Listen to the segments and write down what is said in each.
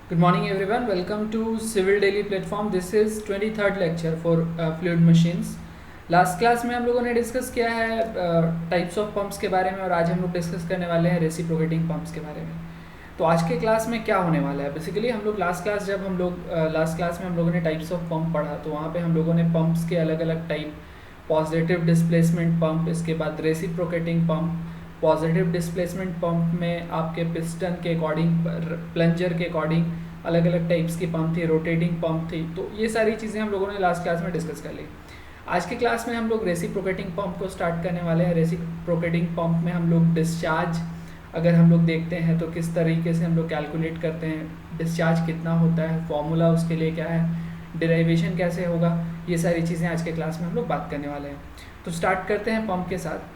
Good morning everyone. Welcome to Civil Daily Platform. This is 23rd lecture for fluid machines. Last class में हम लोगों ने discuss किया है टाइप्स ऑफ पंप्स के बारे में और आज हम लोग डिस्कस करने वाले हैं रेसिप्रोकेटिंग पंप्स के बारे में। तो आज के क्लास में क्या होने वाला है, बेसिकली हम लोग लास्ट क्लास में हम लोगों ने टाइप्स ऑफ पंप पढ़ा, तो वहाँ पे हम लोगों ने पंप्स के अलग अलग टाइप, पॉजिटिव डिस्प्लेसमेंट पंप, इसके बाद reciprocating pump. Positive displacement pump में आपके पिस्टन के अकॉर्डिंग, प्लंजर के अकॉर्डिंग अलग अलग टाइप्स की पंप थी, रोटेटिंग पंप थी। तो ये सारी चीज़ें हम लोगों ने लास्ट क्लास में डिस्कस कर ली। आज की क्लास में हम लोग रेसिप्रोकेटिंग पंप को स्टार्ट करने वाले हैं। रेसिप्रोकेटिंग पंप में हम लोग डिस्चार्ज, अगर हम लोग देखते हैं तो किस तरीके से हम लोग कैलकुलेट करते हैं, डिस्चार्ज कितना होता है, फॉर्मूला उसके लिए क्या है, डिराइवेशन कैसे होगा, ये सारी चीज़ें आज के क्लास में हम लोग बात करने वाले हैं। तो स्टार्ट करते हैं पंप के साथ।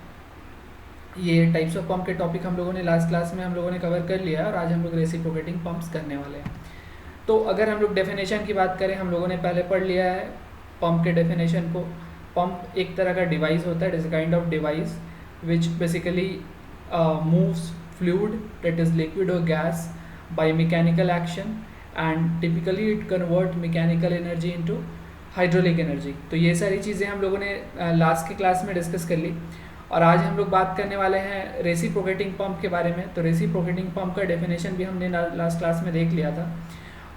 ये टाइप्स ऑफ पंप के टॉपिक हम लोगों ने लास्ट क्लास में हम लोगों ने कवर कर लिया है और आज हम लोग रेसिप्रोकेटिंग पंप्स करने वाले हैं। तो अगर हम लोग डेफिनेशन की बात करें, हम लोगों ने पहले पढ़ लिया है पंप के डेफिनेशन को। पंप एक तरह का डिवाइस होता है, it is a kind of device which basically moves fluid, that is liquid और gas, by mechanical action, and typically it convert mechanical energy into hydraulic energy. तो ये सारी चीज़ें हम लोगों ने लास्ट की क्लास में डिस्कस कर ली और आज हम लोग बात करने वाले हैं रेसिप्रोकेटिंग पंप के बारे में। तो रेसिप्रोकेटिंग पंप का डेफिनेशन भी हमने लास्ट क्लास में देख लिया था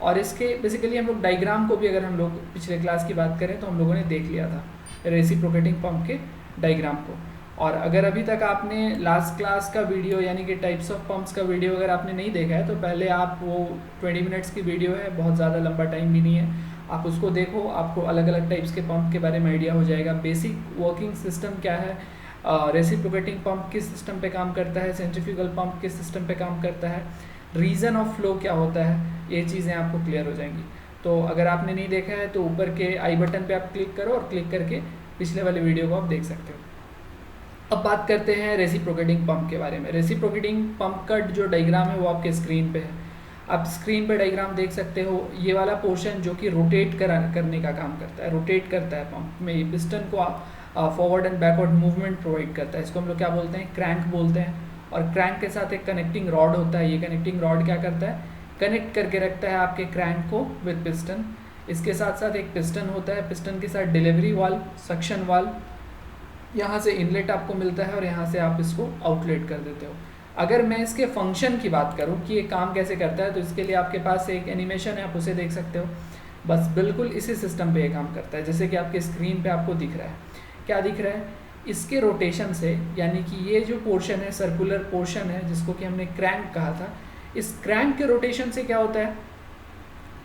और इसके बेसिकली हम लोग डायग्राम को भी, अगर हम लोग पिछले क्लास की बात करें तो हम लोगों ने देख लिया था रेसिप्रोकेटिंग पंप के डायग्राम को। और अगर अभी तक आपने लास्ट क्लास का वीडियो यानी कि टाइप्स ऑफ पंप्स का वीडियो अगर आपने नहीं देखा है तो पहले आप वो 20 मिनट्स की वीडियो है, बहुत ज़्यादा लंबा टाइम भी नहीं है, आप उसको देखो, आपको अलग अलग टाइप्स के पंप के बारे में आइडिया हो जाएगा। बेसिक वर्किंग सिस्टम क्या है, रेसिप्रोकेटिंग पंप किस सिस्टम पे काम करता है, सेंट्रीफ्यूगल पंप किस सिस्टम पे काम करता है, रीज़न ऑफ फ्लो क्या होता है, ये चीज़ें आपको क्लियर हो जाएंगी। तो अगर आपने नहीं देखा है तो ऊपर के आई बटन पे आप क्लिक करो और क्लिक करके पिछले वाले वीडियो को आप देख सकते हो। अब बात करते हैं रेसिप्रोकेटिंग पंप के बारे में। रेसिप्रोकेटिंग पंप का जो डायग्राम है वो आपके स्क्रीन पे है, आप स्क्रीन पे डायग्राम देख सकते हो। ये वाला पोर्शन जो कि रोटेट करने का काम करता है, रोटेट करता है पंप में, ये पिस्टन को forward and backward movement provide करता है। इसको हम लोग क्या बोलते हैं, क्रैंक बोलते हैं। और क्रैंक के साथ एक कनेक्टिंग रॉड होता है, ये कनेक्टिंग रॉड क्या करता है, कनेक्ट करके रखता है आपके क्रैंक को विद पिस्टन। इसके साथ साथ एक पिस्टन होता है, पिस्टन के साथ डिलीवरी वाल्व, सक्शन वाल्व, यहाँ से इनलेट आपको मिलता है और यहाँ से आप इसको आउटलेट कर देते हो। अगर मैं इसके फंक्शन की बात करूँ कि ये काम कैसे करता है, तो इसके लिए आपके पास एक एनिमेशन है, आप उसे देख सकते हो। बस बिल्कुल इसी सिस्टम पे ये काम करता है, जैसे कि आपके स्क्रीन पे आपको दिख रहा है। क्या दिख रहा है, इसके रोटेशन से, यानी कि ये जो पोर्शन है, सर्कुलर पोर्शन है जिसको कि हमने क्रैंक कहा था, इस क्रैंक के रोटेशन से क्या होता है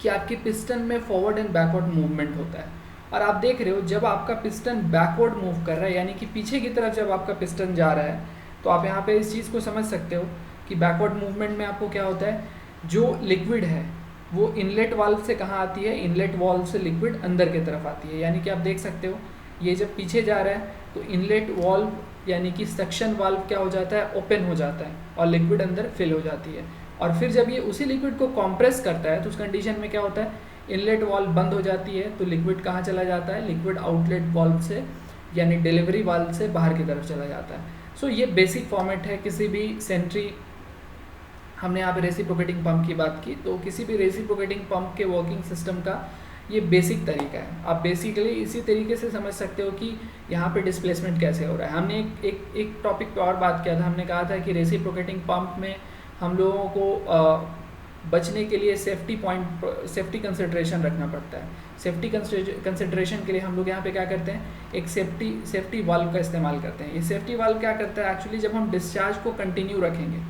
कि आपके पिस्टन में फॉरवर्ड एंड बैकवर्ड मूवमेंट होता है। और आप देख रहे हो जब आपका पिस्टन बैकवर्ड मूव कर रहा है, यानी कि पीछे की तरफ जब आपका पिस्टन जा रहा है, तो आप यहाँ पे इस चीज़ को समझ सकते हो कि बैकवर्ड मूवमेंट में आपको क्या होता है, जो लिक्विड है वो इनलेट वाल्व से कहाँ आती है, इनलेट वाल्व से लिक्विड अंदर की तरफ आती है। यानी कि आप देख सकते हो ये जब पीछे जा रहा है तो इनलेट वाल्व यानी कि सक्शन वाल्व क्या हो जाता है, ओपन हो जाता है और लिक्विड अंदर फिल हो जाती है। और फिर जब ये उसी लिक्विड को कॉम्प्रेस करता है तो उस कंडीशन में क्या होता है, इनलेट वाल्व बंद हो जाती है, तो लिक्विड कहाँ चला जाता है, लिक्विड आउटलेट वाल्व से यानी डिलीवरी वाल्व से बाहर की तरफ चला जाता है। सो ये बेसिक फॉर्मेट है किसी भी सेंट्री, हमने यहाँ पे रेसिप्रोकेटिंग पंप की बात की, तो किसी भी रेसिप्रोकेटिंग पंप के वर्किंग सिस्टम का ये बेसिक तरीका है। आप बेसिकली इसी तरीके से समझ सकते हो कि यहाँ पे डिस्प्लेसमेंट कैसे हो रहा है। हमने एक टॉपिक पे और बात किया था, हमने कहा था कि रेसिप्रोकेटिंग पंप में हम लोगों को बचने के लिए सेफ्टी कंसिडरेशन रखना पड़ता है। सेफ्टी कंसिडरेशन के लिए हम लोग यहाँ पे क्या करते हैं, एक सेफ्टी वाल्व का इस्तेमाल करते हैं। ये सेफ्टी वाल्व क्या करता है, एक्चुअली जब हम डिस्चार्ज को कंटिन्यू रखेंगे,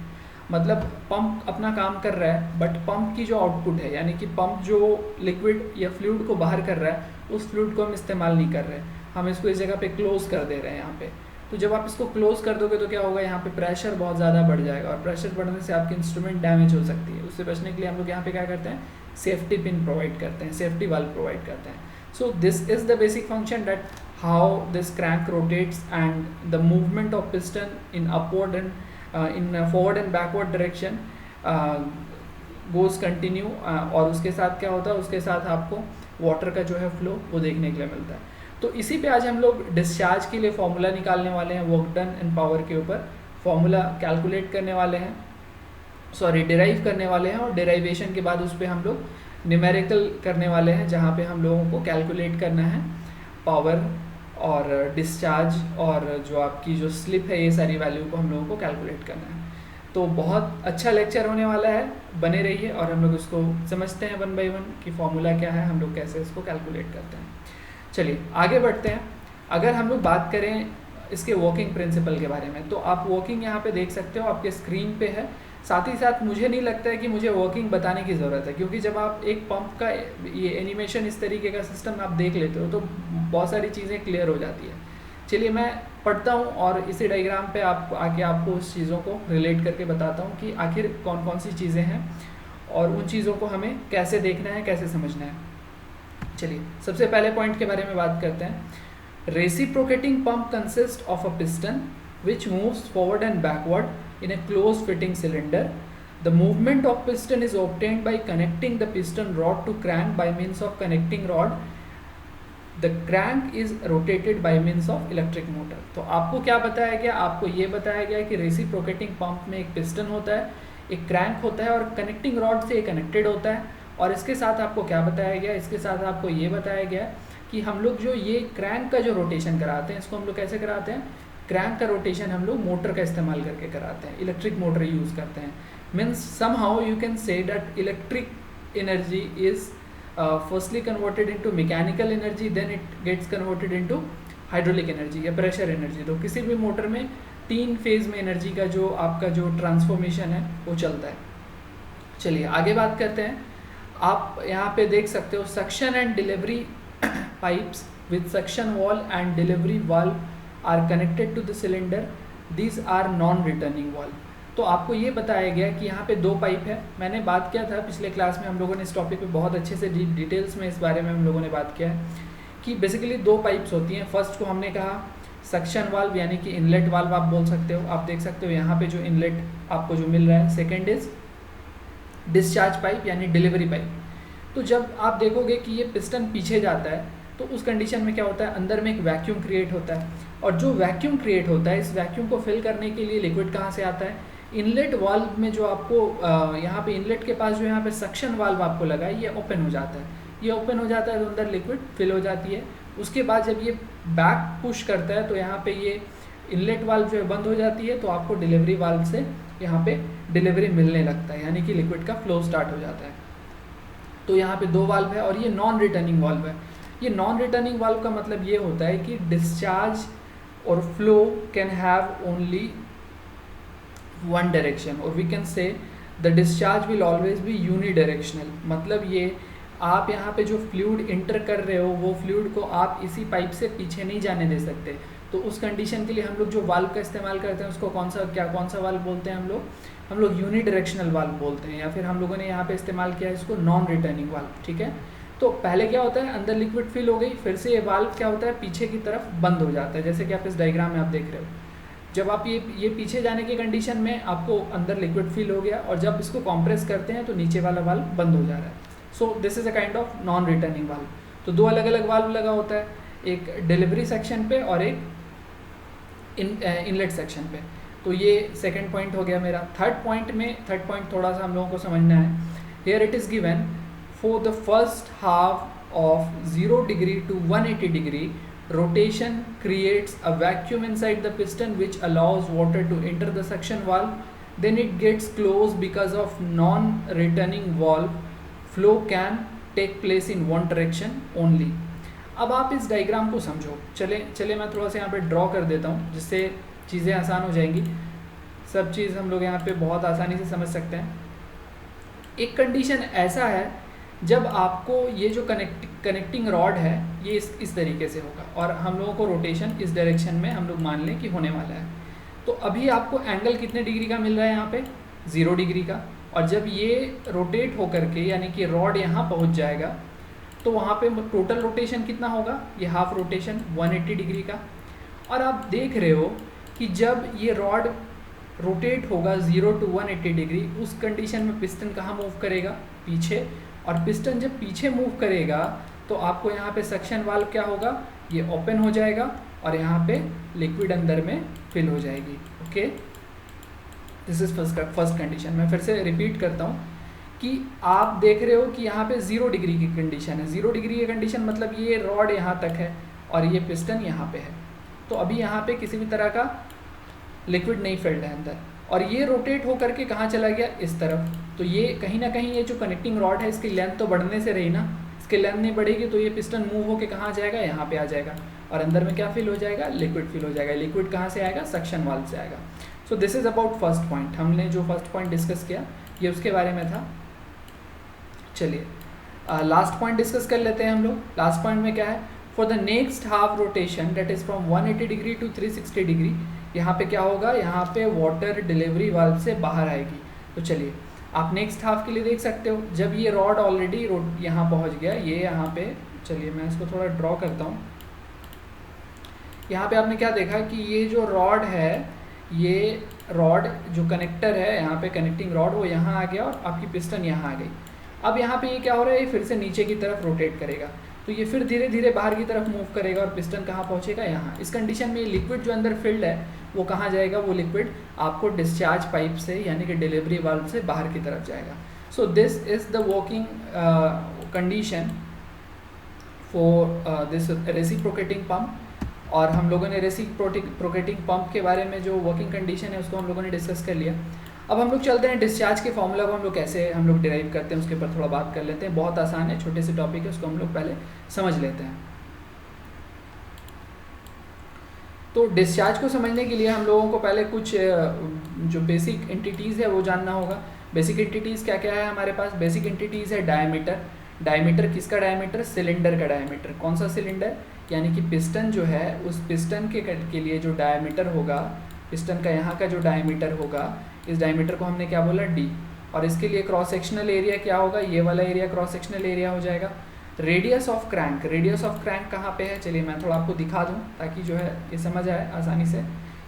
मतलब पंप अपना काम कर रहा है बट पंप की जो आउटपुट है, यानी कि पंप जो लिक्विड या फ्लूइड को बाहर कर रहा है, उस फ्लूइड को हम इस्तेमाल नहीं कर रहे, हम इसको इस जगह पे क्लोज कर दे रहे हैं यहाँ पे। तो जब आप इसको क्लोज कर दोगे तो क्या होगा, यहाँ पे प्रेशर बहुत ज़्यादा बढ़ जाएगा और प्रेशर बढ़ने से आपकी इंस्ट्रूमेंट डैमेज हो सकती है। उससे बचने के लिए हम लोग यहाँ पे क्या करते हैं, सेफ्टी पिन प्रोवाइड करते हैं, सेफ्टी वाल्व प्रोवाइड करते हैं। So this is the basic function that how this crank rotates and the movement of piston in upward and in forward and backward direction goes continue। और उसके साथ क्या होता है, उसके साथ आपको वाटर का जो है फ्लो वो देखने के लिए मिलता है। तो इसी पे आज हम लोग डिस्चार्ज के लिए फॉर्मूला निकालने वाले हैं, वर्क डन एंड पावर के ऊपर फॉर्मूला कैलकुलेट करने वाले हैं। डिराइव करने वाले हैं, और डिराइवेशन के बाद उस पर हम लोग न्यूमेरिकल करने वाले हैं, जहाँ पे हम लोगों को कैलकुलेट करना है पावर और डिस्चार्ज और जो आपकी जो स्लिप है, ये सारी वैल्यू को हम लोगों को कैलकुलेट करना है। तो बहुत अच्छा लेक्चर होने वाला है, बने रहिए और हम लोग इसको समझते हैं वन बाय वन कि फॉर्मूला क्या है, हम लोग कैसे इसको कैलकुलेट करते हैं। चलिए आगे बढ़ते हैं। अगर हम लोग बात करें इसके वर्किंग प्रिंसिपल के बारे में, तो आप वर्किंग यहाँ पे देख सकते हो, आपके स्क्रीन पे है। साथ ही साथ मुझे नहीं लगता है कि मुझे वर्किंग बताने की ज़रूरत है, क्योंकि जब आप एक पंप का ये एनिमेशन इस तरीके का सिस्टम आप देख लेते हो तो बहुत सारी चीज़ें क्लियर हो जाती है। चलिए मैं पढ़ता हूँ और इसी डायग्राम पे आपको उस चीज़ों को रिलेट करके बताता हूँ कि आखिर कौन कौन सी चीज़ें हैं और उन चीज़ों को हमें कैसे देखना है, कैसे समझना है। चलिए सबसे पहले पॉइंट के बारे में बात करते हैं। Reciprocating pump consist of a piston which moves forward and backward in a closed fitting cylinder. The movement of piston is obtained by connecting the piston rod to crank by means of connecting rod. The crank is rotated by means of electric motor. तो आपको क्या बताया गया? आपको ये बताया गया कि रेसिप्रोकेटिंग पंप में एक पिस्टन होता है, एक क्रैंक होता है और कनेक्टिंग रॉड से कनेक्टेड होता है। और इसके साथ आपको क्या बताया गया? इसके साथ आपको ये बताया गया कि हम लोग जो ये क्रैंक का जो रोटेशन कराते हैं, इसको हम लोग कैसे कराते हैं? क्रैंक का रोटेशन हम लोग मोटर का इस्तेमाल करके कराते हैं, इलेक्ट्रिक मोटर यूज़ करते हैं। Means somehow you can say that electric energy is firstly converted into mechanical energy, then it gets converted into hydraulic energy या प्रेशर एनर्जी। तो किसी भी मोटर में 3 फेज में एनर्जी का जो आपका जो ट्रांसफॉर्मेशन है वो चलता है। चलिए आगे बात करते हैं। आप यहाँ पे देख सकते हो suction and delivery pipes with suction valve and delivery valve are connected to the cylinder, these are non returning valve. तो आपको ये बताया गया कि यहाँ पे 2 पाइप है। मैंने बात किया था पिछले क्लास में, हम लोगों ने इस टॉपिक पे बहुत अच्छे से डिटेल्स में इस बारे में हम लोगों ने बात किया है कि बेसिकली 2 पाइप्स होती हैं। फर्स्ट को हमने कहा सक्शन वाल्व यानी कि इनलेट वाल्व आप बोल सकते हो, आप देख सकते हो यहाँ पे जो इनलेट आपको जो मिल रहा है। सेकेंड इज डिस्चार्ज पाइप यानी डिलीवरी पाइप। तो जब आप देखोगे कि ये पिस्टन पीछे जाता है तो उस कंडीशन में क्या होता है, अंदर में एक वैक्यूम क्रिएट होता है, और जो वैक्यूम क्रिएट होता है, इस वैक्यूम को फिल करने के लिए लिक्विड कहाँ से आता है? इनलेट वाल्व में जो आपको यहाँ पे इनलेट के पास जो यहाँ पे सक्शन वाल्व आपको लगा है, ये ओपन हो जाता है। ये ओपन हो जाता है तो अंदर लिक्विड फिल हो जाती है। उसके बाद जब ये बैक पुश करता है तो यहाँ पे ये इनलेट वाल्व जो है बंद हो जाती है, तो आपको डिलीवरी वाल्व से यहाँ पे डिलीवरी मिलने लगता है, यानी कि लिक्विड का फ्लो स्टार्ट हो जाता है। तो यहाँ पे 2 वाल्व है और ये नॉन रिटर्निंग वाल्व है। ये नॉन रिटर्निंग वाल्व का मतलब ये होता है कि डिस्चार्ज और flow can have only one direction, और we can say the discharge will always be unidirectional. मतलब ये आप यहाँ पे जो फ्लूइड इंटर कर रहे हो वो फ्लूइड को आप इसी पाइप से पीछे नहीं जाने दे सकते। तो उस कंडीशन के लिए हम लोग जो वाल्व का इस्तेमाल करते हैं उसको कौन सा वाल्व बोलते हैं? हम लोग यूनिडायरेक्शनल वाल्व बोलते हैं, या फिर हम लोगों ने यहाँ पे इस्तेमाल किया है इसको नॉन रिटर्निंग वाल्व। ठीक है, तो पहले क्या होता है, अंदर लिक्विड फिल हो गई, फिर से ये वाल्व क्या होता है, पीछे की तरफ बंद हो जाता है, जैसे कि आप इस डायग्राम में आप देख रहे हो। जब आप ये पीछे जाने की कंडीशन में आपको अंदर लिक्विड फिल हो गया, और जब इसको कॉम्प्रेस करते हैं तो नीचे वाला वाल्व बंद हो जा रहा है। So this is a kind of non returning valve. तो 2 अलग अलग वाल्व लगा होता है, एक डिलीवरी सेक्शन पे और एक इनलेट सेक्शन पे। तो ये सेकेंड पॉइंट हो गया मेरा। थर्ड पॉइंट थोड़ा सा हम लोगों को समझना है। Here it is given for the first half of 0 degree to 180 degree rotation creates a vacuum inside the piston which allows water to enter the suction valve, then it gets closed because of non-returning valve. Flow can take place in one direction only. अब आप इस diagram को समझो। चले मैं थोड़ा सा यहाँ पे ड्रॉ कर देता हूँ जिससे चीज़ें आसान हो जाएंगी। सब चीज़ हम लोग यहाँ पे बहुत आसानी से समझ सकते हैं। एक कंडीशन ऐसा है जब आपको ये जो कनेक्टिंग रॉड है ये इस तरीके से होगा, और हम लोगों को रोटेशन इस डायरेक्शन में हम लोग मान लें कि होने वाला है। तो अभी आपको एंगल कितने डिग्री का मिल रहा है यहाँ पे? 0 डिग्री का। और जब ये रोटेट होकर के यानी कि रॉड यहाँ पहुँच जाएगा तो वहाँ पे टोटल रोटेशन कितना होगा? ये हाफ रोटेशन 180 डिग्री का। और आप देख रहे हो कि जब ये रॉड रोटेट होगा 0 to 180 डिग्री, उस कंडीशन में पिस्टन कहाँ मूव करेगा? पीछे। और पिस्टन जब पीछे मूव करेगा तो आपको यहाँ पे सक्शन वाल्व क्या होगा? ये ओपन हो जाएगा और यहाँ पे लिक्विड अंदर में फिल हो जाएगी। Okay, this is first condition. मैं फिर से रिपीट करता हूँ कि आप देख रहे हो कि यहाँ पे 0 डिग्री की कंडीशन है। 0 डिग्री की कंडीशन मतलब ये रॉड यहाँ तक है और ये पिस्टन यहाँ पे है, तो अभी यहाँ पे किसी भी तरह का लिक्विड नहीं फिल्ड है अंदर, और ये रोटेट होकर के कहाँ चला गया, इस तरफ। तो ये कहीं ना कहीं ये जो कनेक्टिंग रॉड है इसकी लेंथ तो बढ़ने से रही ना, इसकी लेंथ नहीं बढ़ेगी तो ये पिस्टन मूव होकर कहाँ जाएगा, यहाँ पे आ जाएगा, और अंदर में क्या फिल हो जाएगा, लिक्विड फिल हो जाएगा। लिक्विड कहाँ से आएगा, सक्शन वाल्व से आएगा। So this is about first point. हमने जो फर्स्ट पॉइंट डिस्कस किया ये उसके बारे में था। चलिए लास्ट पॉइंट डिस्कस कर लेते हैं हम लोग। लास्ट पॉइंट में क्या है, for the next half rotation that is from 180 degree to 360 degree, यहाँ पे क्या होगा, यहाँ पे वाटर डिलीवरी वाल्व से बाहर आएगी। तो चलिए आप नेक्स्ट हाफ के लिए देख सकते हो, जब ये रॉड ऑलरेडी यहाँ पहुँच गया, ये यहाँ पे, चलिए मैं इसको थोड़ा ड्रॉ करता हूँ। यहाँ पे आपने क्या देखा कि ये जो रॉड है, ये रॉड जो कनेक्टर है यहाँ पे, कनेक्टिंग रॉड, वो यहाँ आ गया और आपकी पिस्टन यहाँ आ गई। अब यहाँ पे ये क्या हो रहा है, ये फिर से नीचे की तरफ रोटेट करेगा, तो ये फिर धीरे धीरे बाहर की तरफ मूव करेगा और पिस्टन कहाँ पहुँचेगा, यहाँ। इस कंडीशन में लिक्विड जो अंदर फिल्ड है वो कहाँ जाएगा, वो लिक्विड आपको डिस्चार्ज पाइप से यानी कि डिलीवरी वाल्व से बाहर की तरफ जाएगा। So this is the working condition for this reciprocating pump. और हम लोगों ने रेसिप्रोकेटिंग पंप के बारे में जो वर्किंग कंडीशन है उसको हम लोगों ने डिस्कस कर लिया। अब हम लोग चलते हैं डिस्चार्ज के फॉर्मूला को हम लोग कैसे हम लोग डिराइव करते हैं उसके ऊपर थोड़ा बात कर लेते हैं। बहुत आसान है, छोटे से टॉपिक है, उसको हम लोग पहले समझ लेते हैं। तो डिस्चार्ज को समझने के लिए हम लोगों को पहले कुछ जो बेसिक एंटिटीज़ है वो जानना होगा। बेसिक एंटिटीज़ क्या क्या है हमारे पास, बेसिक एंटिटीज़ है डायमीटर। डायमीटर किसका डायमीटर, सिलेंडर का डायमीटर। कौन सा सिलेंडर, यानी कि पिस्टन जो है उस पिस्टन के लिए जो डायमीटर होगा, पिस्टन का यहाँ का जो डायमीटर होगा, इस डायमीटर को हमने क्या बोला, डी। और इसके लिए क्रॉस सेक्शनल एरिया क्या होगा, ये वाला एरिया क्रॉस सेक्शनल एरिया हो जाएगा। Radius of crank, radius of crank कहाँ पे है, चलिए मैं थोड़ा आपको दिखा दूँ ताकि जो है ये समझ आए आसानी से।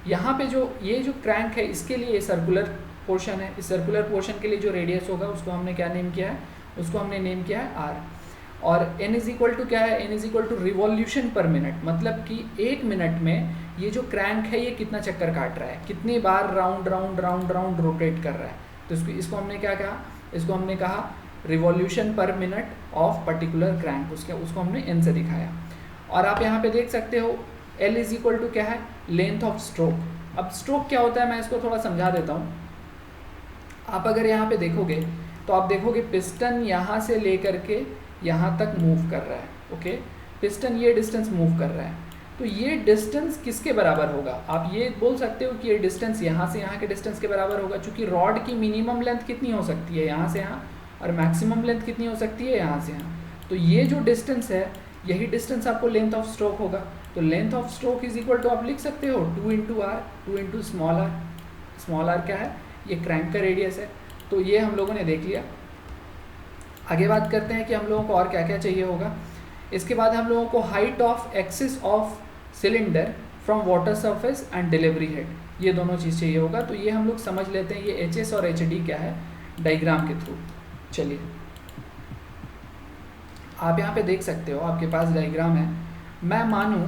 यहाँ पे जो ये जो क्रैंक है इसके लिए ये सर्कुलर पोर्शन है, इस सर्कुलर पोर्शन के लिए जो रेडियस होगा उसको हमने क्या नेम किया है, उसको हमने नेम किया है आर। और n इज इक्वल टू क्या है, n is equal to revolution per minute, मतलब कि 1 मिनट में ये जो क्रैंक है ये कितना चक्कर काट रहा है, कितनी बार round round round round rotate कर रहा है। तो इसको हमने क्या कहा, इसको हमने कहा revolution per minute of particular crank, उसको हमने n से दिखाया। और आप यहाँ पे देख सकते हो L इज इक्वल टू क्या है, लेंथ ऑफ स्ट्रोक। अब स्ट्रोक क्या होता है मैं इसको थोड़ा समझा देता हूँ। आप अगर यहाँ पे देखोगे तो आप देखोगे पिस्टन यहाँ से लेकर के यहाँ तक मूव कर रहा है, ओके। पिस्टन ये डिस्टेंस मूव कर रहा है, तो ये डिस्टेंस किसके बराबर होगा, आप ये बोल सकते हो कि ये डिस्टेंस यहाँ से यहाँ के डिस्टेंस के बराबर होगा, क्योंकि रॉड की मिनिमम लेंथ कितनी हो सकती है, यहाँ से यहाँ, और मैक्सिमम लेंथ कितनी हो सकती है, यहाँ से यहाँ। तो ये जो डिस्टेंस है यही डिस्टेंस आपको लेंथ ऑफ स्ट्रोक होगा। तो length of stroke is equal to आप लिख सकते हो 2 into R, 2 into small R. Small R क्या है, ये क्रैंक का रेडियस है। तो ये हम लोगों ने देख लिया। आगे बात करते हैं कि हम लोगों को और क्या क्या चाहिए होगा। इसके बाद हम लोगों को height of axis of cylinder from water surface and delivery head, ये दोनों चीज़ चाहिए होगा। तो ये हम लोग समझ लेते हैं ये HS और HD क्या है डायग्राम के थ्रू। चलिए आप यहाँ पे देख सकते हो, आपके पास डायग्राम है। मैं मानूँ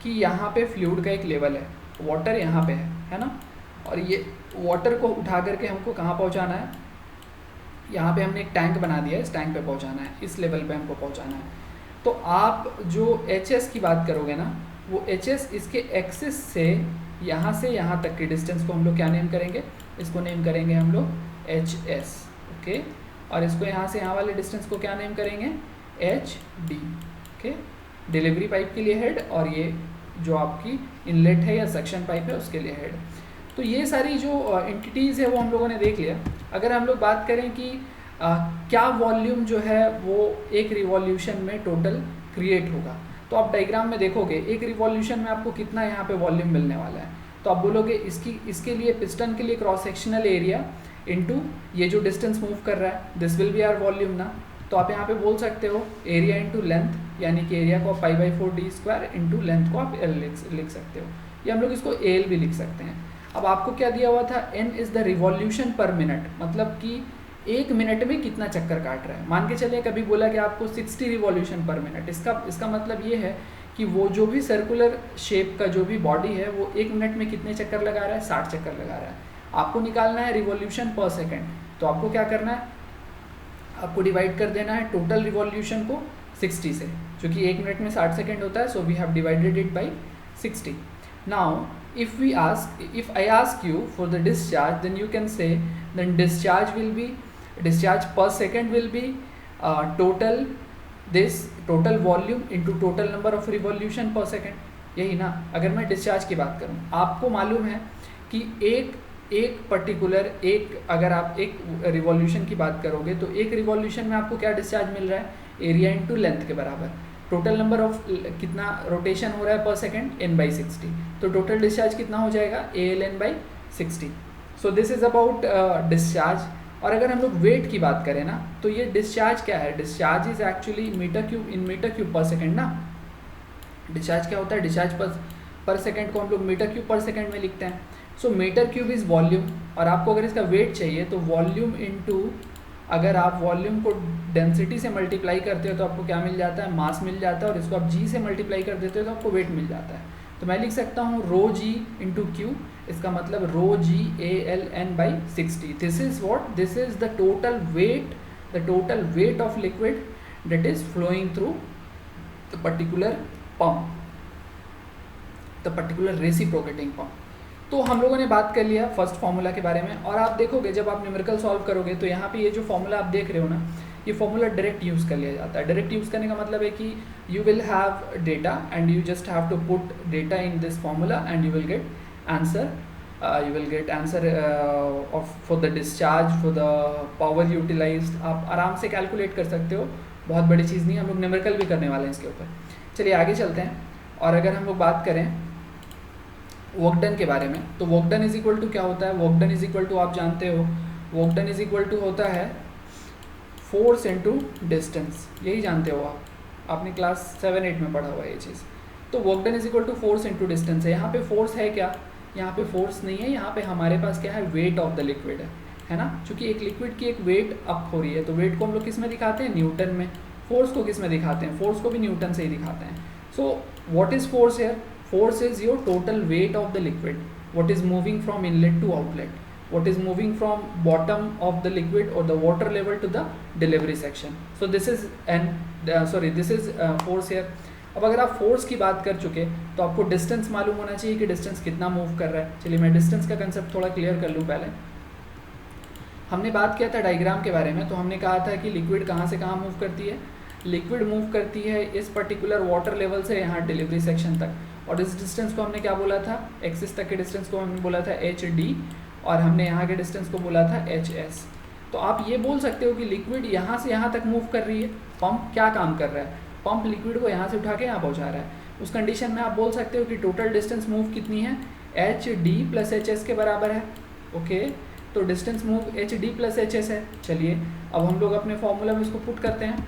कि यहाँ पे फ्लूइड का एक लेवल है, वाटर यहाँ पे है ना, और ये वाटर को उठा करके हमको कहाँ पहुँचाना है, यहाँ पे हमने एक टैंक बना दिया है, इस टैंक पे पहुँचाना है, इस लेवल पे हमको पहुँचाना है। तो आप जो HS की बात करोगे ना, वो HS इसके एक्सिस से यहाँ तक की डिस्टेंस को हम लोग क्या नेम करेंगे, इसको नेम करेंगे हम लोग HS, ओके। और इसको यहाँ से यहाँ वाले डिस्टेंस को क्या नेम करेंगे, HD, ओके। डिलीवरी पाइप के लिए हेड, और ये जो आपकी इनलेट है या सक्शन पाइप है उसके लिए हेड। तो ये सारी जो एंटिटीज़ है वो हम लोगों ने देख लिया। अगर हम लोग बात करें कि क्या वॉल्यूम जो है वो एक रिवॉल्यूशन में टोटल क्रिएट होगा, तो आप डायग्राम में देखोगे एक रिवॉल्यूशन में आपको कितना यहाँ पे वॉल्यूम मिलने वाला है। तो आप बोलोगे इसके लिए पिस्टन के लिए क्रॉस सेक्शनल एरिया इनटू ये जो डिस्टेंस मूव कर रहा है, this will be our volume ना। तो आप यहाँ पे बोल सकते हो एरिया इंटू लेंथ, यानी कि एरिया को आप π/4d² इंटू लेंथ को आप L लिख सकते हो, या हम लोग इसको AL भी लिख सकते हैं। अब आपको क्या दिया हुआ था, n is the revolution per minute, मतलब कि 1 मिनट में कितना चक्कर काट रहा है। मान के चलिए कभी बोला कि आपको 60 रिवॉल्यूशन पर मिनट, इसका मतलब ये है कि वो जो भी सर्कुलर शेप का जो भी बॉडी है वो 1 मिनट में कितने चक्कर लगा रहा है, 60 चक्कर लगा रहा है। आपको निकालना है रिवॉल्यूशन पर सेकेंड, तो आपको क्या करना है, आपको डिवाइड कर देना है टोटल रिवॉल्यूशन को 60 से, क्योंकि 1 मिनट में 60 सेकेंड होता है, so we have divided it by 60. Now if I ask you for the discharge, then you can say then discharge per second will be total volume into total number of revolution per second. यही ना. अगर मैं discharge की बात करूँ, आपको मालूम है कि एक पर्टिकुलर अगर आप एक रिवॉल्यूशन की बात करोगे तो एक रिवॉल्यूशन में आपको क्या डिस्चार्ज मिल रहा है, एरिया इंटू लेंथ के बराबर. टोटल नंबर ऑफ कितना रोटेशन हो रहा है पर सेकेंड, n/60. तो टोटल डिस्चार्ज कितना हो जाएगा, ALN/60. So this is about discharge. और अगर हम लोग वेट की बात करें ना, तो ये डिस्चार्ज क्या है, discharge is actually metre cube per second ना. डिस्चार्ज क्या होता है, डिस्चार्ज पर सेकेंड को हम लोग मीटर क्यूब पर सेकेंड में लिखते हैं. सो मीटर क्यूब इज़ वॉल्यूम, और आपको अगर इसका वेट चाहिए तो वॉल्यूम इंटू, अगर आप वॉल्यूम को डेंसिटी से मल्टीप्लाई करते हो तो आपको क्या मिल जाता है, मास मिल जाता है, और इसको आप जी से मल्टीप्लाई कर देते हो तो आपको वेट मिल जाता है. तो मैं लिख सकता हूँ रो जी इंटू क्यू, इसका मतलब rho g ALN/60. This is what, this is the total weight of liquid that is flowing through the particular pump, the particular reciprocating pump. तो हम लोगों ने बात कर लिया फर्स्ट फार्मूला के बारे में. और आप देखोगे जब आप न्यूमेरिकल सॉल्व करोगे तो यहाँ पे ये जो फार्मूला आप देख रहे हो ना, ये फार्मूला डायरेक्ट यूज़ कर लिया जाता है. डायरेक्ट यूज़ करने का मतलब है कि you will have data and you just have to put data in this formula and you will get answer. For the discharge, for the power utilised. आप आराम से कैलकुलेट कर सकते हो, बहुत बड़ी चीज़ नहीं है. हम लोग न्यूमेरिकल भी करने वाले हैं इसके ऊपर. चलिए आगे चलते हैं. और अगर हम लोग बात करें वर्क डन के बारे में, तो work done is equal to क्या होता है, work done is equal to आप जानते हो, work done is equal to होता है फोर्स इनटू डिस्टेंस. यही जानते हो आप, आपने क्लास 7-8 में पढ़ा हुआ है ये चीज़. तो work done is equal to force into distance है. यहाँ पे फोर्स है क्या, यहाँ पे फोर्स नहीं है, यहाँ पे हमारे पास क्या है, वेट ऑफ द लिक्विड है ना. क्योंकि एक लिक्विड की एक वेट अप हो रही है, तो वेट को हम लोग किस में दिखाते हैं, न्यूटन में. फोर्स को किस में दिखाते हैं, फोर्स को भी न्यूटन से ही दिखाते हैं. So what is force here, force is your total weight of the liquid, what is moving from inlet to outlet, what is moving from bottom of the liquid or the water level to the delivery section. So this is force here. अब अगर आप force की बात कर चुके तो आपको distance मालूम होना चाहिए कि डिस्टेंस कितना मूव कर रहा है. चलिए मैं डिस्टेंस का कंसेप्ट थोड़ा क्लियर कर लूँ. पहले हमने बात किया था डायग्राम के बारे में, तो हमने कहा था कि लिक्विड कहाँ से कहाँ मूव करती है, लिक्विड मूव करती है इस पर्टिकुलर वाटर लेवल से यहाँ डिलीवरी सेक्शन तक. और इस डिस्टेंस को हमने क्या बोला था, एक्सिस तक के डिस्टेंस को हमने बोला था HD, और हमने यहाँ के डिस्टेंस को बोला था HS. तो आप ये बोल सकते हो कि लिक्विड यहाँ से यहाँ तक मूव कर रही है. पंप क्या काम कर रहा है, पंप लिक्विड को यहाँ से उठा के यहाँ पहुँचा रहा है. उस कंडीशन में आप बोल सकते हो कि टोटल डिस्टेंस मूव कितनी है, HD + HS के बराबर है. ओके, तो डिस्टेंस मूव HD + HS है. चलिए अब हम लोग अपने फॉर्मूला में इसको पुट करते हैं.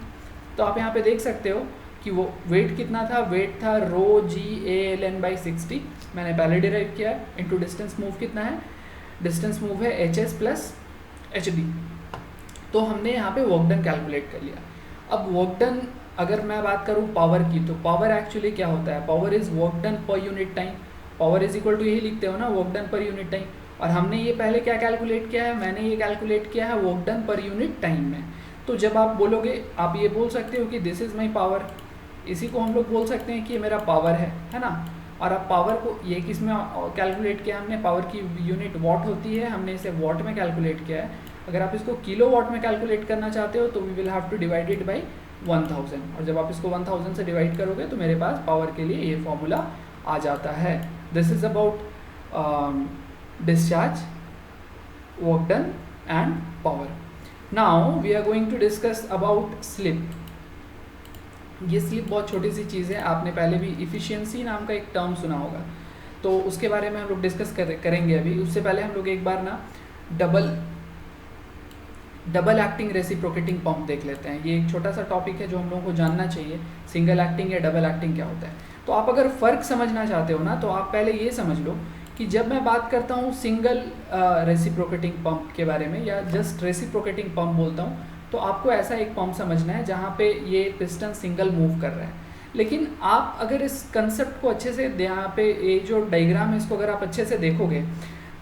तो आप यहाँ पे देख सकते हो कि वो वेट कितना था, वेट था रो जी ALN/60, मैंने पहले डिराइव किया है, इंटू डिस्टेंस मूव कितना है, डिस्टेंस मूव है HS + HD. तो हमने यहाँ पे वर्क डन कैलकुलेट कर लिया. अब वर्क डन अगर मैं बात करूँ पावर की, तो पावर एक्चुअली क्या होता है, power is work done per unit time. Power is equal to यही लिखते हो ना, work done per unit time. और हमने ये पहले क्या कैलकुलेट किया है, मैंने ये कैलकुलेट किया है work done per unit time में. तो जब आप बोलोगे, आप ये बोल सकते हो कि दिस इज़ माई पावर, इसी को हम लोग बोल सकते हैं कि ये मेरा पावर है ना. और अब पावर को ये किस में कैलकुलेट किया हमने, पावर की यूनिट वॉट होती है, हमने इसे वॉट में कैलकुलेट किया है. अगर आप इसको किलो वॉट में कैलकुलेट करना चाहते हो तो we will have to divide it by 1000. और जब आप इसको 1000 से डिवाइड करोगे तो मेरे पास पावर के लिए ये फॉर्मूला आ जाता है. This is about discharge, work done and power. Now we are going to discuss about slip. ये स्लिप बहुत छोटी सी चीज़ है, आपने पहले भी इफ़िशियंसी नाम का एक टर्म सुना होगा, तो उसके बारे में हम लोग डिस्कस करेंगे अभी. उससे पहले हम लोग एक बार ना डबल एक्टिंग रेसिप्रोकेटिंग पंप देख लेते हैं. ये एक छोटा सा टॉपिक है जो हम लोगों को जानना चाहिए, सिंगल एक्टिंग या डबल एक्टिंग क्या होता है. तो आप अगर फ़र्क समझना चाहते हो ना, तो आप पहले ये समझ लो कि जब मैं बात करता हूँ सिंगल रेसिप्रोकेटिंग पंप के बारे में या जस्ट रेसिप्रोकेटिंग पंप बोलता हूँ, तो आपको ऐसा एक पंप समझना है जहाँ पे ये पिस्टन सिंगल मूव कर रहा है. लेकिन आप अगर इस कंसेप्ट को अच्छे से, यहाँ पे ये जो डायग्राम है इसको अगर आप अच्छे से देखोगे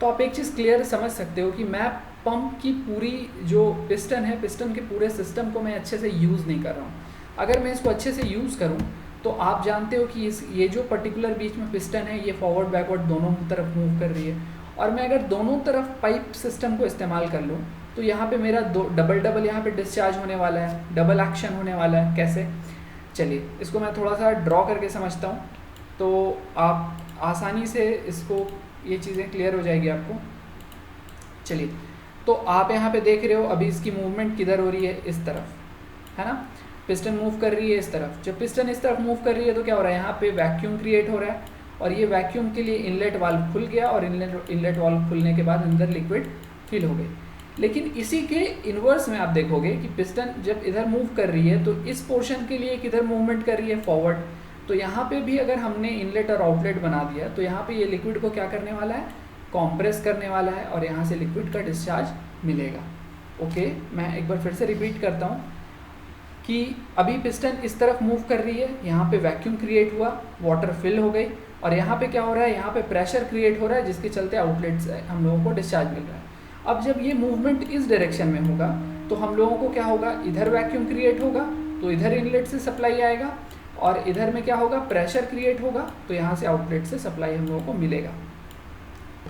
तो आप एक चीज़ क्लियर समझ सकते हो कि मैं पंप की पूरी जो पिस्टन है, पिस्टन के पूरे सिस्टम को मैं अच्छे से यूज़ नहीं कर रहा हूँ। अगर मैं इसको अच्छे से यूज़ करूँ तो आप जानते हो कि ये जो पर्टिकुलर बीच में पिस्टन है ये फॉरवर्ड बैकवर्ड दोनों तरफ मूव कर रही है, और मैं अगर दोनों तरफ पाइप सिस्टम को इस्तेमाल कर लूँ तो यहाँ पे मेरा डबल यहाँ पे डिस्चार्ज होने वाला है, डबल एक्शन होने वाला है। कैसे? चलिए इसको मैं थोड़ा सा ड्रॉ करके समझता हूँ तो आप आसानी से इसको ये चीज़ें क्लियर हो जाएगी आपको। चलिए, तो आप यहाँ पे देख रहे हो अभी इसकी मूवमेंट किधर हो रही है, इस तरफ, है ना। पिस्टन मूव कर रही है इस तरफ। जब पिस्टन इस तरफ मूव कर रही है तो क्या हो रहा है, यहाँ पे वैक्यूम क्रिएट हो रहा है, और ये वैक्यूम के लिए इनलेट वाल्व खुल गया, और इनलेट वाल्व खुलने के बाद अंदर लिक्विड फिल हो गई। लेकिन इसी के इन्वर्स में आप देखोगे कि पिस्टन जब इधर मूव कर रही है तो इस पोर्शन के लिए किधर मूवमेंट कर रही है, फॉरवर्ड। तो यहाँ पे भी अगर हमने इनलेट और आउटलेट बना दिया तो यहाँ पे ये लिक्विड को क्या करने वाला है, कॉम्प्रेस करने वाला है, और यहाँ से लिक्विड का डिस्चार्ज मिलेगा। ओके, मैं एक बार फिर से रिपीट करता हूँ कि अभी पिस्टन इस तरफ मूव कर रही है, यहाँ पे वैक्यूम क्रिएट हुआ, वाटर फिल हो गई, और यहाँ पे क्या हो रहा है, यहाँ पे प्रेशर क्रिएट हो रहा है जिसके चलते आउटलेट से हम लोगों को डिस्चार्ज मिल रहा है। अब जब ये मूवमेंट इस डायरेक्शन में होगा तो हम लोगों को क्या होगा, इधर वैक्यूम क्रिएट होगा तो इधर इनलेट से सप्लाई आएगा, और इधर में क्या होगा, प्रेशर क्रिएट होगा तो यहाँ से आउटलेट से सप्लाई हम लोगों को मिलेगा।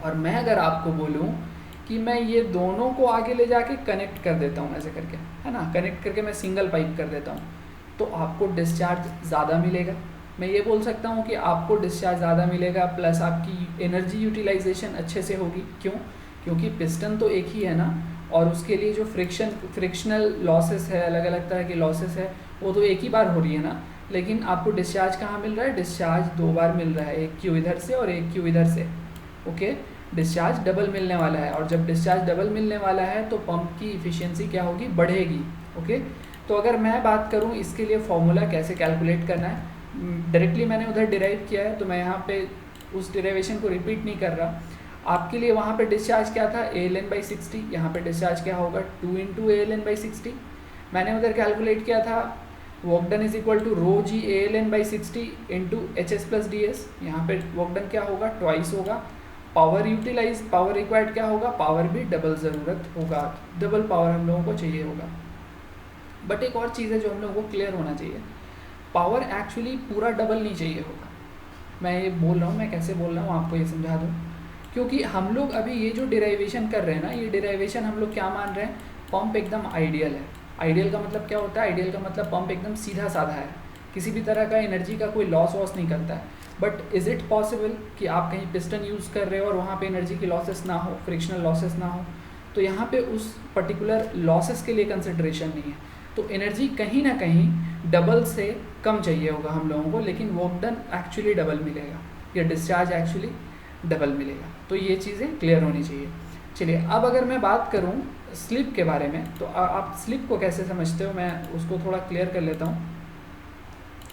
और मैं अगर आपको बोलूँ कि मैं ये दोनों को आगे ले जाके कनेक्ट कर देता हूँ ऐसे करके, है ना, कनेक्ट करके मैं सिंगल पाइप कर देता हूँ, तो आपको डिस्चार्ज ज़्यादा मिलेगा। मैं ये बोल सकता हूँ कि आपको डिस्चार्ज ज़्यादा मिलेगा, प्लस आपकी एनर्जी यूटिलाइजेशन अच्छे से होगी। क्यों? क्योंकि पिस्टन तो एक ही है ना, और उसके लिए जो फ्रिक्शनल लॉसेस है, अलग अलग तरह के लॉसेस है, वो तो एक ही बार हो रही है ना। लेकिन आपको डिस्चार्ज कहाँ मिल रहा है, डिस्चार्ज दो बार मिल रहा है, एक क्यू इधर से और एक क्यू इधर से। ओके, डिस्चार्ज डबल मिलने वाला है, और जब डिस्चार्ज डबल मिलने वाला है तो पंप की इफ़िशियंसी क्या होगी, बढ़ेगी। ओके, तो अगर मैं बात करूँ इसके लिए फॉर्मूला कैसे कैलकुलेट करना है, डायरेक्टली मैंने उधर डिराइव किया है तो मैं यहाँ पे उस डिराइवेशन को रिपीट नहीं कर रहा। आपके लिए वहाँ पे डिस्चार्ज क्या था, ALN/60, यहाँ पे डिस्चार्ज क्या होगा, 2 × ALN/60। मैंने उधर कैलकुलेट किया था work done is equal to ρg ALN/60 into HS+DS। यहाँ पे वर्क डन क्या होगा, ट्वाइस होगा। पावर रिक्वायर्ड क्या होगा, पावर भी डबल ज़रूरत होगा, डबल पावर हम लोगों को चाहिए होगा। बट एक और चीज़ है जो हम लोगों को क्लियर होना चाहिए, पावर एक्चुअली पूरा डबल नहीं चाहिए होगा। मैं ये बोल रहा हूँ, मैं कैसे बोल रहा हूँ आपको ये समझा दूँ। क्योंकि हम लोग अभी ये जो डिराइवेशन कर रहे हैं ना, ये डिराइवेशन हम लोग क्या मान रहे हैं, पंप एकदम आइडियल है। आइडियल का मतलब क्या होता है, आइडियल का मतलब पंप एकदम सीधा साधा है, किसी भी तरह का एनर्जी का कोई लॉस वॉस नहीं करता है। बट इज़ इट पॉसिबल कि आप कहीं पिस्टन यूज़ कर रहे हो और वहाँ पे एनर्जी की लॉसेस ना हो, फ्रिक्शनल लॉसेस ना हो, तो यहाँ पे उस पर्टिकुलर लॉसेस के लिए कंसिड्रेशन नहीं है। तो एनर्जी कहीं ना कहीं डबल से कम चाहिए होगा हम लोगों को, लेकिन वर्क डन एक्चुअली डबल मिलेगा, या डिस्चार्ज एक्चुअली डबल मिलेगा। तो ये चीज़ें क्लियर होनी चाहिए। चलिए, अब अगर मैं बात करूँ स्लिप के बारे में, तो आप स्लिप को कैसे समझते हो, मैं उसको थोड़ा क्लियर कर लेता हूँ।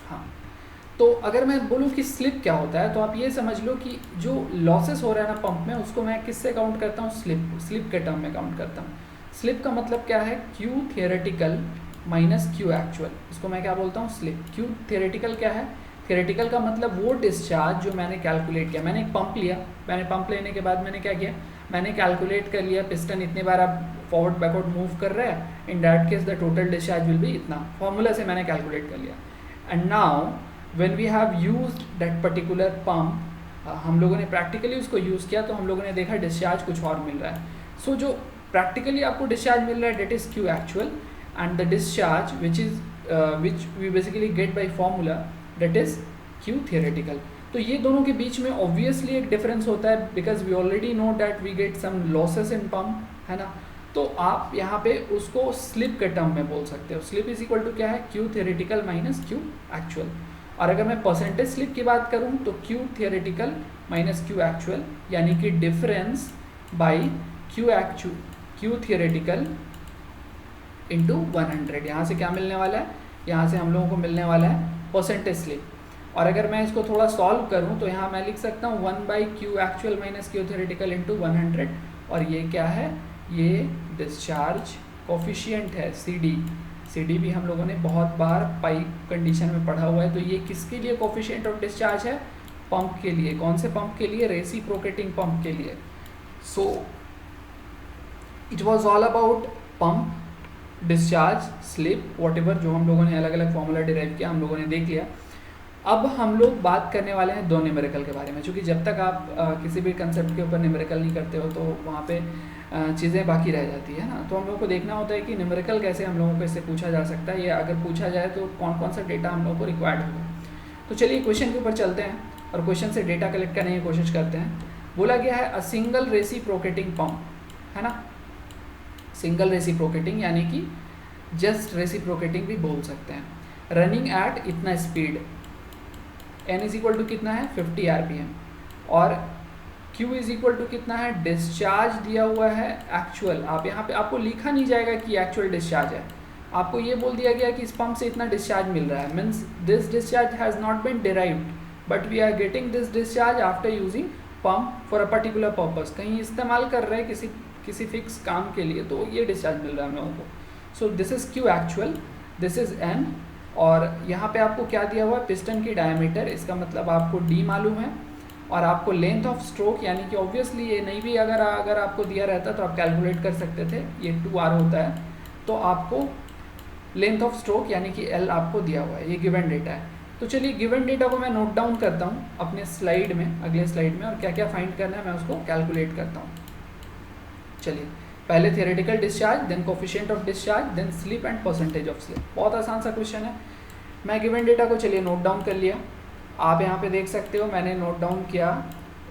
हाँ, तो अगर मैं बोलूँ कि स्लिप क्या होता है, तो आप ये समझ लो कि जो लॉसेस हो रहा है ना पंप में, उसको मैं किससे काउंट करता हूँ, स्लिप के टर्म में काउंट करता हूँ। स्लिप का मतलब क्या है, Q theoretical minus Q actual, इसको मैं क्या बोलता हूँ, स्लिप। Q थियोरेटिकल क्या है, थियोरेटिकल का मतलब वो डिस्चार्ज जो मैंने कैलकुलेट किया। मैंने एक पंप लिया, मैंने पंप लेने के बाद मैंने क्या किया, मैंने कैलकुलेट कर लिया पिस्टन इतने बार आप फॉरवर्ड बैकवर्ड मूव कर रहे हैं, in that case the total discharge will be इतना, फॉर्मूला से मैंने कैलकुलेट कर लिया। And now when we have used that particular pump, हम लोगों ने प्रैक्टिकली उसको यूज़ किया तो हम लोगों ने देखा डिस्चार्ज कुछ और मिल रहा है। सो जो प्रैक्टिकली आपको डिस्चार्ज मिल रहा है, that is Q actual, and the discharge which we basically get by formula, that is Q theoretical. तो ये दोनों के बीच में ऑब्वियसली एक डिफरेंस होता है, because we already know that we get some losses in pump, है ना। तो आप यहाँ पे उसको स्लिप के टर्म में बोल सकते हो। स्लिप इज इक्वल टू क्या है, Q theoretical minus Q actual. और अगर मैं परसेंटेज स्लिप की बात करूँ तो Q theoretical minus Q actual, यानी कि difference by Q theoretical into 100। यहाँ से क्या मिलने वाला है, यहाँ से हम लोगों को मिलने वाला है परसेंटेज स्लिप। और अगर मैं इसको थोड़ा सॉल्व करूँ तो यहाँ मैं लिख सकता हूँ 1/Q actual minus Q theoretical into 100, और ये क्या है, ये डिस्चार्ज कोफिशिएंट है, CD भी हम लोगों ने बहुत बार पाइप कंडीशन में पढ़ा हुआ है। तो ये किसके लिए कोफिशिएंट ऑफ डिस्चार्ज है, पंप के लिए। कौन से पंप के लिए, रेसिप्रोकेटिंग पंप के लिए। So it was all about pump, discharge, slip, what जो हम लोगों ने अलग अलग फॉर्मूला डिराइव किया, हम लोगों ने देख लिया। अब हम लोग बात करने वाले हैं दो न्यूमेरिकल के बारे में, क्योंकि जब तक आप किसी भी कंसेप्ट के ऊपर न्यूमेरिकल नहीं करते हो तो वहाँ पे चीज़ें बाकी रह जाती है ना। तो हम लोगों को देखना होता है कि न्यूमेरिकल कैसे हम लोगों को इससे पूछा जा सकता है, या अगर पूछा जाए तो कौन कौन सा डेटा हम लोगों को रिक्वायर्ड होगा। तो चलिए क्वेश्चन के ऊपर चलते हैं और क्वेश्चन से डेटा कलेक्ट करने की कोशिश करते हैं। बोला गया है अ सिंगल रेसिप्रोकेटिंग पंप, है ना, सिंगल रेसिप्रोकेटिंग यानी कि जस्ट रेसिप्रोकेटिंग भी बोल सकते हैं, रनिंग एट इतना speed, n is equal to कितना है 50 RPM, और q इज इक्वल टू कितना है, डिस्चार्ज दिया हुआ है एक्चुअल। आप यहाँ पे आपको लिखा नहीं जाएगा कि एक्चुअल डिस्चार्ज है, आपको ये बोल दिया गया कि इस पंप से इतना डिस्चार्ज मिल रहा है, means this discharge has not been derived but we are getting this discharge after using pump for a particular purpose. कहीं इस्तेमाल कर रहे हैं किसी फिक्स काम के लिए, तो ये डिस्चार्ज मिल रहा है हम लोगों को। So this is q actual, this is n, और यहाँ पे आपको क्या दिया हुआ है, पिस्टन की डायमीटर, इसका मतलब आपको d मालूम है, और आपको लेंथ ऑफ स्ट्रोक, यानी कि ऑब्वियसली ये नहीं भी अगर आपको दिया रहता तो आप कैलकुलेट कर सकते थे, ये 2r होता है, तो आपको लेंथ ऑफ स्ट्रोक यानी कि l आपको दिया हुआ है, ये गिवन डेटा है। तो चलिए गिवन डेटा को मैं नोट डाउन करता हूँ अपने स्लाइड में, अगले स्लाइड में, और क्या क्या फाइंड करना है मैं उसको कैलकुलेट करता हूँ। चलिए पहले theoretical discharge, then coefficient of discharge, then slip and percentage of slip. बहुत आसान सा क्वेश्चन है। मैं गिवन डेटा को चलिए नोट डाउन कर लिया, आप यहाँ पे देख सकते हो मैंने नोट डाउन किया,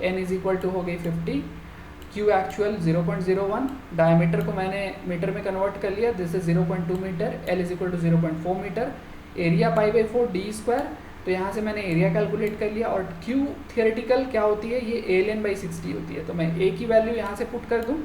n इज इक्वल टू हो गई 50, q एक्चुअल 0.01, डायमीटर को मैंने मीटर में कन्वर्ट कर लिया, this is 0.2 metre, l is equal to 0.4 metre, area π/4 d², तो यहाँ से मैंने एरिया कैलकुलेट कर लिया, और q थियोरेटिकल क्या होती है, ये ALN/60 होती है, तो मैं a की वैल्यू यहाँ से पुट कर दूँ,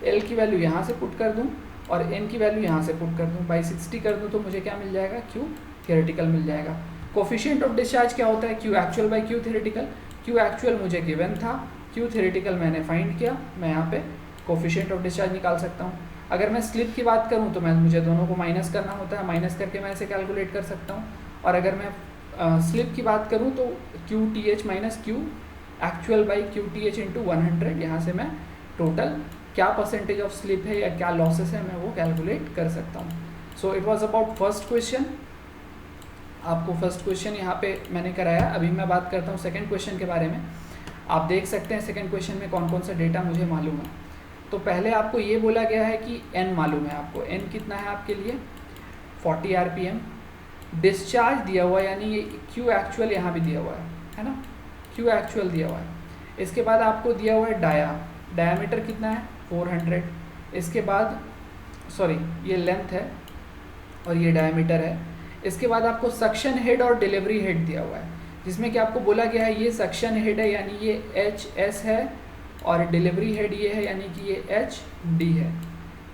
l की वैल्यू यहाँ से पुट कर दूँ, और n की वैल्यू यहाँ से पुट कर दूँ, /60 कर दूँ, तो मुझे क्या मिल जाएगा, q थियोरेटिकल मिल जाएगा। कोफिशिएंट ऑफ डिस्चार्ज क्या होता है, q actual by q theoretical, q actual मुझे गिवन था, q थियोरेटिकल मैंने फाइंड किया, मैं यहाँ पे कोफिशिएंट ऑफ डिस्चार्ज निकाल सकता हूँ। अगर मैं स्लिप की बात करूँ तो मुझे दोनों को माइनस करना होता है, माइनस करके मैं इसे कैलकुलेट कर सकता हूँ, और अगर मैं स्लिप की बात करूँ तो QTH minus q actual by QTH into 100, यहाँ से मैं टोटल क्या परसेंटेज ऑफ स्लिप है या क्या लॉसेस है मैं वो कैलकुलेट कर सकता हूँ। So it was about first question, आपको फर्स्ट क्वेश्चन यहाँ पे मैंने कराया। अभी मैं बात करता हूँ सेकंड क्वेश्चन के बारे में। आप देख सकते हैं सेकंड क्वेश्चन में कौन कौन सा डेटा मुझे मालूम है। तो पहले आपको ये बोला गया है कि n मालूम है, आपको n कितना है आपके लिए 40 RPM, डिस्चार्ज दिया हुआ है, यानी ये q एक्चुअल यहाँ भी दिया हुआ है ना, q एक्चुअल दिया हुआ है। इसके बाद आपको दिया हुआ है डायामीटर कितना है 400, इसके बाद सॉरी ये लेंथ है और ये डायामीटर है। इसके बाद आपको सक्शन हेड और डिलीवरी हेड दिया हुआ है, जिसमें कि आपको बोला गया है ये सक्शन हेड है यानी ये HS है, और डिलीवरी हेड ये है यानी कि ये HD है।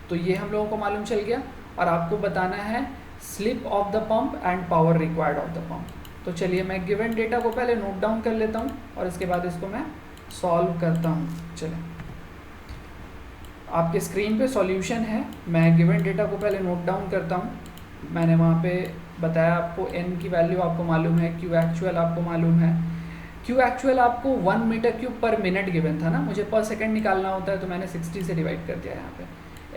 तो ये हम लोगों को मालूम चल गया, और आपको बताना है slip of the pump and power required of the pump. तो चलिए मैं गिवन डेटा को पहले नोट डाउन कर लेता हूँ और इसके बाद इसको मैं सॉल्व करता हूँ। चलिए आपके स्क्रीन पे सॉल्यूशन है, मैं गिवन डेटा को पहले नोट डाउन करता हूँ। मैंने वहाँ पे बताया आपको n की वैल्यू आपको मालूम है, q एक्चुअल आपको मालूम है। q एक्चुअल आपको 1 metre cube per minute given था ना, मुझे पर सेकंड निकालना होता है तो मैंने 60 से डिवाइड कर दिया यहाँ पे।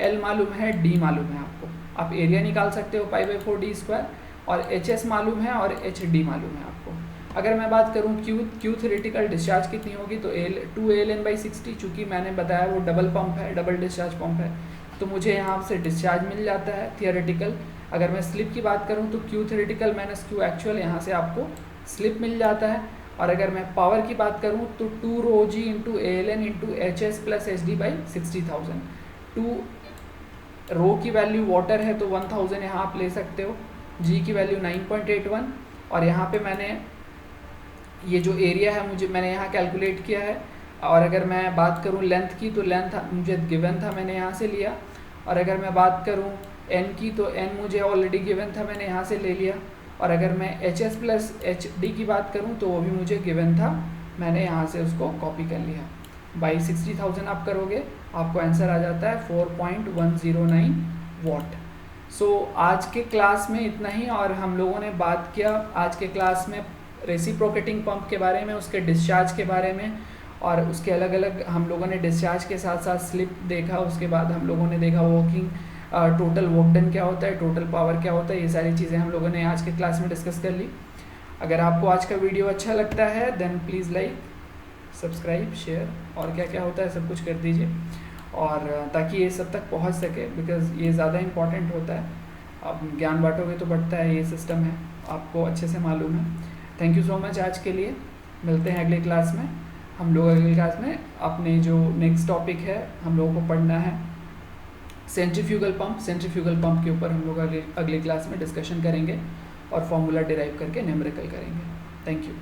l मालूम है, d मालूम है आपको, आप एरिया निकाल सकते हो π/4 d², और hs मालूम है और hd मालूम है आपको। अगर मैं बात करूँ q थियोरेटिकल डिस्चार्ज कितनी होगी तो 2 ALN/60, चूँकि मैंने बताया वो डबल पंप है, डबल डिस्चार्ज पंप है, तो मुझे यहाँ से डिस्चार्ज मिल जाता है थियोरेटिकल। अगर मैं स्लिप की बात करूँ तो q theoretical minus q actual, यहाँ से आपको स्लिप मिल जाता है। और अगर मैं पावर की बात करूँ तो 2 ρg into ALN into HS plus HD/60,000। 2 रो की वैल्यू वाटर है तो 1000 यहाँ आप ले सकते हो, g की वैल्यू 9.81, और यहाँ पे मैंने ये जो एरिया है मैंने यहाँ कैलकुलेट किया है। और अगर मैं बात करूँ लेंथ की तो लेंथ मुझे गिवन था, मैंने यहाँ से लिया। और अगर मैं बात करूँ n की तो n मुझे ऑलरेडी गिवन था, मैंने यहाँ से ले लिया। और अगर मैं HS प्लस HD की बात करूँ तो वो भी मुझे गिवन था, मैंने यहाँ से उसको कॉपी कर लिया। बाई 60,000 आप करोगे आपको आंसर आ जाता है 4.109 वॉट। सो आज के क्लास में इतना ही, और हम लोगों ने बात किया आज के क्लास में रेसिप्रोकेटिंग पंप के बारे में, उसके डिस्चार्ज के बारे में, और उसके अलग अलग हम लोगों ने डिस्चार्ज के साथ साथ स्लिप देखा, उसके बाद हम लोगों ने देखा वर्किंग टोटल वर्क डन क्या होता है, टोटल पावर क्या होता है, ये सारी चीज़ें हम लोगों ने आज के क्लास में डिस्कस कर ली। अगर आपको आज का वीडियो अच्छा लगता है then please like, subscribe, share और क्या क्या होता है सब कुछ कर दीजिए, और ताकि ये सब तक पहुंच सके, बिकॉज़ ये ज़्यादा इम्पॉर्टेंट होता है। आप ज्ञान बांटोगे तो बढ़ता है, ये सिस्टम है, आपको अच्छे से मालूम है। थैंक यू सो मच आज के लिए, मिलते हैं अगले क्लास में। हम लोग अगली क्लास में अपने जो नेक्स्ट टॉपिक है हम लोगों को पढ़ना है सेंट्रीफ्यूगल पंप के ऊपर हम लोग अगले क्लास में डिस्कशन करेंगे और फॉर्मूला डिराइव करके न्यूमेरिकल करेंगे। Thank you.